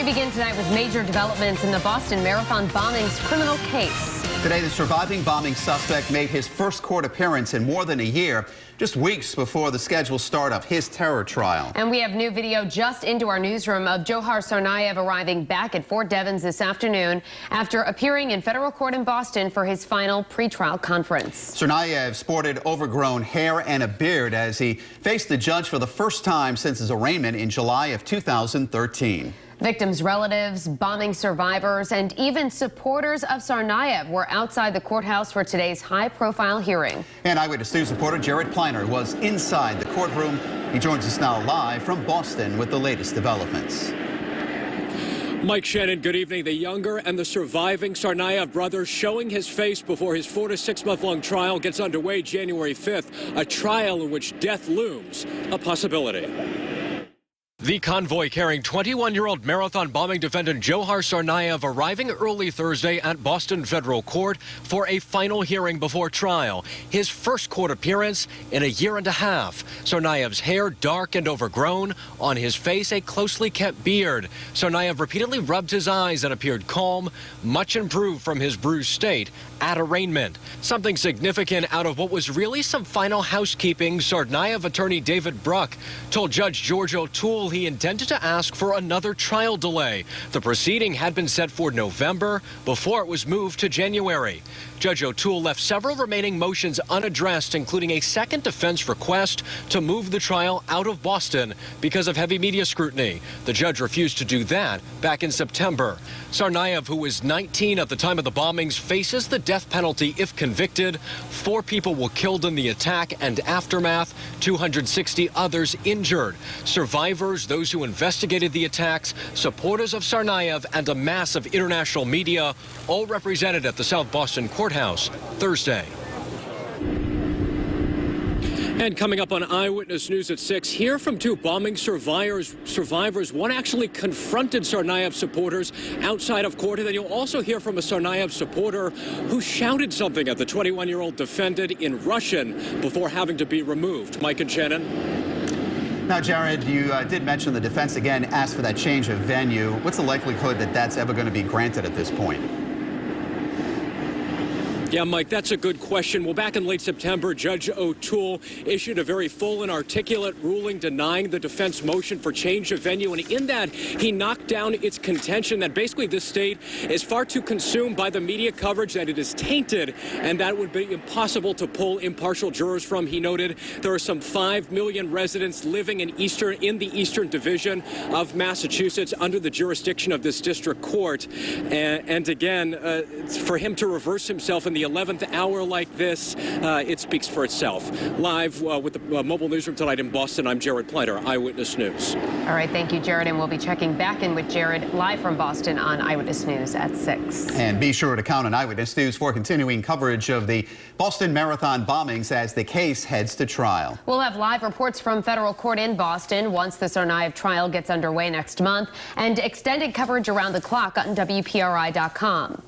We begin tonight with major developments in the Boston Marathon bombing's criminal case. Today, the surviving bombing suspect made his first court appearance in more than a year, just weeks before the scheduled start of his terror trial. And we have new video just into our newsroom of Johar Tsarnaev arriving back at Fort Devens this afternoon after appearing in federal court in Boston for his final pretrial conference. Tsarnaev sported overgrown hair and a beard as he faced the judge for the first time since his arraignment in July of 2013. Victims' relatives, bombing survivors, and even supporters of Tsarnaev were outside the courthouse for today's high-profile hearing. And Eyewitness News reporter Jared Pliner was inside the courtroom. He joins us now live from Boston with the latest developments. Mike Shannon, good evening. The younger and the surviving Tsarnaev brother showing his face before his 4 to 6 month long trial gets underway January 5th, a trial in which death looms a possibility. The convoy carrying 21-year-old marathon bombing defendant Johar Tsarnaev arriving early Thursday at Boston Federal Court for a final hearing before trial. His first court appearance in a year and a half. Tsarnaev's hair dark and overgrown. On his face, a closely kept beard. Tsarnaev repeatedly rubbed his eyes and appeared calm, much improved from his bruised state at arraignment. Something significant out of what was really some final housekeeping. Tsarnaev attorney David Bruck told Judge George O'Toole he intended to ask for another trial delay. The proceeding had been set for November before it was moved to January. Judge O'Toole left several remaining motions unaddressed, including a second defense request to move the trial out of Boston because of heavy media scrutiny. The judge refused to do that back in September. Tsarnaev, who was 19 at the time of the bombings, faces the death penalty if convicted. 4 people were killed in the attack and aftermath, 260 others injured. Survivors, those who investigated the attacks, supporters of Tsarnaev, and a mass of international media, all represented at the South Boston Courthouse Thursday. And coming up on Eyewitness News at 6, hear from 2 bombing survivors. One actually confronted Tsarnaev supporters outside of court, and then you'll also hear from a Tsarnaev supporter who shouted something at the 21-year-old defendant in Russian before having to be removed. Mike and Shannon. Now, Jared, you did mention the defense again asked for that change of venue. What's the likelihood that that's ever going to be granted at this point? Yeah, Mike, that's a good question. Well, back in late September, Judge O'Toole issued a very full and articulate ruling denying the defense motion for change of venue. And in that, he knocked down its contention that basically this state is far too consumed by the media coverage, that it is tainted, and that would be impossible to pull impartial jurors from. He noted there are some 5 million residents living in the Eastern Division of Massachusetts under the jurisdiction of this district court. And again, for him to reverse himself in the 11th hour like this, it speaks for itself. Live with the mobile newsroom tonight in Boston, I'm Jared Pliner, Eyewitness News. All right, thank you, Jared, and we'll be checking back in with Jared live from Boston on Eyewitness News at 6. And be sure to count on Eyewitness News for continuing coverage of the Boston Marathon bombings as the case heads to trial. We'll have live reports from federal court in Boston once the Tsarnaev trial gets underway next month, and extended coverage around the clock on WPRI.com.